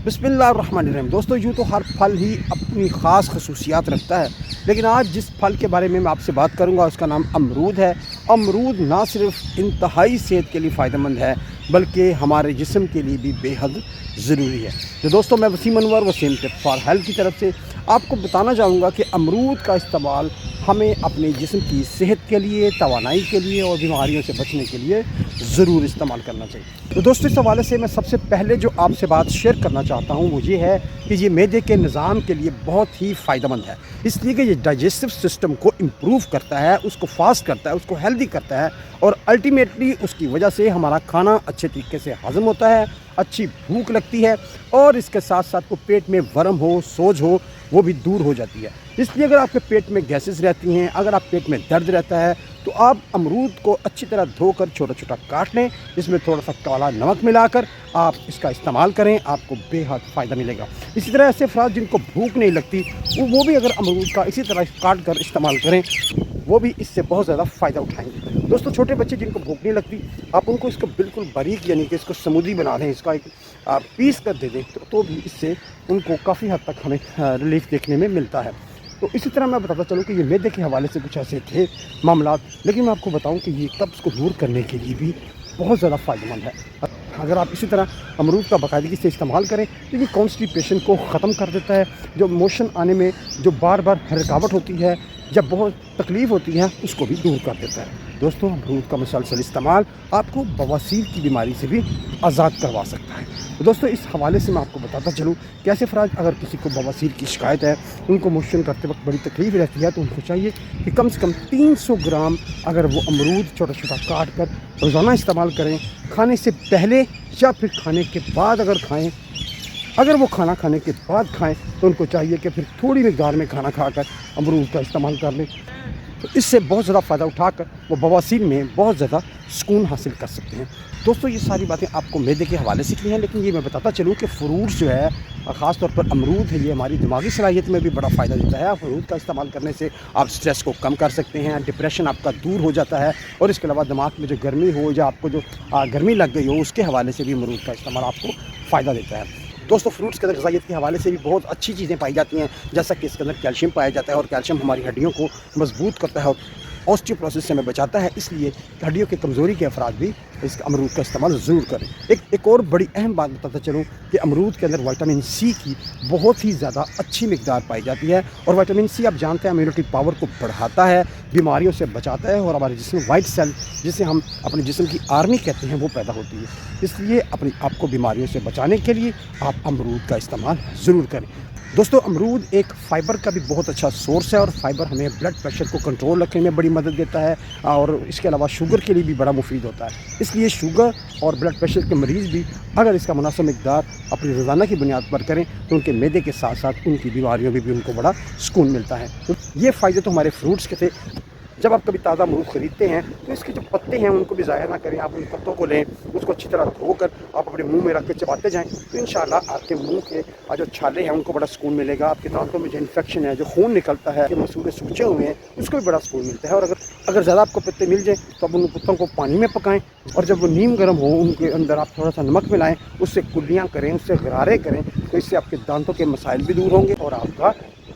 बिस्मिल्लाहिर्रहमानिर्रहीम। दोस्तों, यूँ तो हर फल ही अपनी ख़ास खसूसियात रखता है, लेकिन आज जिस फल के बारे में मैं आपसे बात करूंगा उसका नाम अमरूद है। अमरूद ना सिर्फ इंतहाई सेहत के लिए फ़ायदेमंद है बल्कि हमारे जिस्म के लिए भी बेहद ज़रूरी है। तो दोस्तों, मैं Waseem Anwar Waseem tip for health की तरफ से आपको बताना चाहूँगा कि अमरूद का इस्तेमाल हमें अपने जिस्म की सेहत के लिए, तवानाई के लिए और बीमारियों से बचने के लिए ज़रूर इस्तेमाल करना चाहिए। तो दोस्तों, इस हवाले से मैं सबसे पहले जो आपसे बात शेयर करना चाहता हूँ वो ये है कि ये मैदे के निज़ाम के लिए बहुत ही फ़ायदेमंद है, इसलिए कि ये डाइजेस्टिव सिस्टम को इम्प्रूव करता है, उसको फास्ट करता है, उसको हेल्दी करता है और अल्टीमेटली उसकी वजह से हमारा खाना अच्छे तरीके से हज़म होता है, अच्छी भूख लगती है और इसके साथ साथ को पेट में वर्म हो, सोज हो, वो भी दूर हो जाती है। इसलिए अगर आपके पेट में गैसेस रहती हैं, अगर आप पेट में दर्द रहता है तो आप अमरूद को अच्छी तरह धोकर छोटा छोटा काट लें, इसमें थोड़ा सा काला नमक मिलाकर आप इसका इस्तेमाल करें, आपको बेहद फ़ायदा मिलेगा। इसी तरह ऐसे अफराद जिनको भूख नहीं लगती वो भी अगर अमरूद का इसी तरह काट कर इस्तेमाल करें, वो भी इससे बहुत ज़्यादा फ़ायदा उठाएंगे। दोस्तों, छोटे बच्चे जिनको भूख नहीं लगती, आप उनको इसको बिल्कुल बारीक यानी कि इसको स्मूदी बना दें, इसका एक पीस कर दे दें तो भी इससे उनको काफ़ी हद तक हमें रिलीफ देखने में मिलता है। तो इसी तरह मैं बताता चलूँ कि ये मैदे के हवाले से कुछ ऐसे थे मामलात, लेकिन मैं आपको बताऊँ कि ये कब्ज़ को दूर करने के लिए भी बहुत ज़्यादा फ़ायदेमंद है। अगर आप इसी तरह अमरूद का बाकायदगी से इस्तेमाल करें तो ये कॉन्स्टिपेशन को ख़त्म कर देता है, जो मोशन आने में जो बार बार रुकावट होती है, जब बहुत तकलीफ़ होती है, उसको भी दूर कर देता है। दोस्तों, अमरूद का मुसलसल इस्तेमाल आपको बवासीर की बीमारी से भी आज़ाद करवा सकता है। तो दोस्तों, इस हवाले से मैं आपको बताता चलूँ कि ऐसे अफराद अगर किसी को बवासीर की शिकायत है, उनको मोशन करते वक्त बड़ी तकलीफ़ रहती है, तो उनको चाहिए कि कम से कम 300 ग्राम अगर वो अमरूद छोटा छोटा काट कर रोज़ाना इस्तेमाल करें, खाने से पहले या फिर खाने के बाद अगर खाएँ। अगर वो खाना खाने के बाद खाएं तो उनको चाहिए कि फिर थोड़ी मकदार में खाना खाकर अमरूद का इस्तेमाल कर लें, तो इससे बहुत ज़्यादा फ़ायदा उठाकर वो बवासीर में बहुत ज़्यादा सुकून हासिल कर सकते हैं। दोस्तों, ये सारी बातें आपको मैदे के हवाले से की हैं, लेकिन ये मैं बताता चलूँ कि फ्रूट्स जो है, ख़ास तौर पर अमरूद है, ये हमारी दिमागी सलाहियत में भी बड़ा फ़ायदा देता है। अमरूद का इस्तेमाल करने से आप स्ट्रेस को कम कर सकते हैं, डिप्रेशन आपका दूर हो जाता है और इसके अलावा दिमाग में जो गर्मी हो या आपको जो गर्मी लग गई हो, उसके हवाले से भी अमरूद का इस्तेमाल आपको फ़ायदा देता है। दोस्तों, फ्रूट्स के अंदर ग़िज़ाइयत के हवाले से भी बहुत अच्छी चीज़ें पाई जाती हैं, जैसा कि इसके अंदर कैल्शियम पाया जाता है और कैल्शियम हमारी हड्डियों को मजबूत करता है और ऑस्टियोपोरोसिस से हमें बचाता है, इसलिए हड्डियों की कमज़ोरी के अफराद भी इस अमरूद का इस्तेमाल ज़रूर करें। एक और बड़ी अहम बात बताता चलूँ कि अमरूद के अंदर विटामिन सी की बहुत ही ज़्यादा अच्छी मिकदार पाई जाती है और विटामिन सी आप जानते हैं इम्यूनिटी पावर को बढ़ाता है, बीमारियों से बचाता है और हमारे जिस्म वाइट सेल, जिसे हम अपने जिस्म की आर्मी कहते हैं, वो पैदा होती है। इसलिए अपनी आपको बीमारियों से बचाने के लिए आप अमरूद का इस्तेमाल ज़रूर करें। दोस्तों, अमरूद एक फ़ाइबर का भी बहुत अच्छा सोर्स है और फ़ाइबर हमें ब्लड प्रेशर को कंट्रोल रखने में बड़ी मदद देता है और इसके अलावा शुगर के लिए भी बड़ा मुफीद होता है। इसलिए शुगर और ब्लड प्रेशर के मरीज़ भी अगर इसका मुनासिब मिकदार अपनी रोज़ाना की बुनियाद पर करें तो उनके मैदे के साथ साथ उनकी बीमारियों में भी उनको बड़ा सुकून मिलता है। तो ये फ़ायदे तो हमारे फ्रूट्स के थे। जब आप कभी ताज़ा अमरूद ख़रीदते हैं तो इसके जो पत्ते हैं उनको भी ज़ाया ना करें, आप उन पत्तों को लें, उसको अच्छी तरह धोकर आप अपने मुंह में रख के चबाते जाएं, तो इंशाल्लाह आपके मुंह के जो छाले हैं उनको बड़ा सुकून मिलेगा। आपके दांतों में जो इन्फेक्शन है, जो खून निकलता है, जो मसूड़े सूखे हुए हैं, उसको भी बड़ा सुकून मिलता है। और अगर ज़्यादा आपको पत्ते मिल जाए तो आप उन पत्तों को पानी में पकाएं और जब वो नीम गर्म हो उनके अंदर आप थोड़ा सा नमक मिलाएं, उससे कुल्लियाँ करें, उससे गरारे करें, तो इससे आपके दांतों के मसाइल भी दूर होंगे और आपका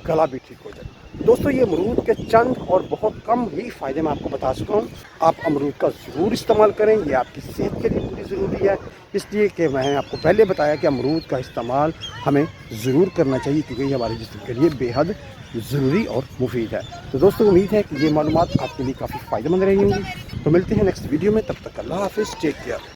गला भी ठीक हो जाएगा। दोस्तों, ये अमरूद के चंद और बहुत कम ही फ़ायदे मैं आपको बता चुका हूँ। आप अमरूद का ज़रूर इस्तेमाल करें, ये आपकी सेहत के लिए पूरी ज़रूरी है, इसलिए कि मैंने आपको पहले बताया कि अमरूद का इस्तेमाल हमें ज़रूर करना चाहिए क्योंकि ये हमारे जिस्म के लिए बेहद ज़रूरी और मुफीद है। तो दोस्तों, उम्मीद है कि ये मालूमात आपके लिए काफ़ी फ़ायदेमंद रही होंगी। तो मिलते हैं नेक्स्ट वीडियो में, तब तक अल्लाह हाफ़िज़, टेक केयर।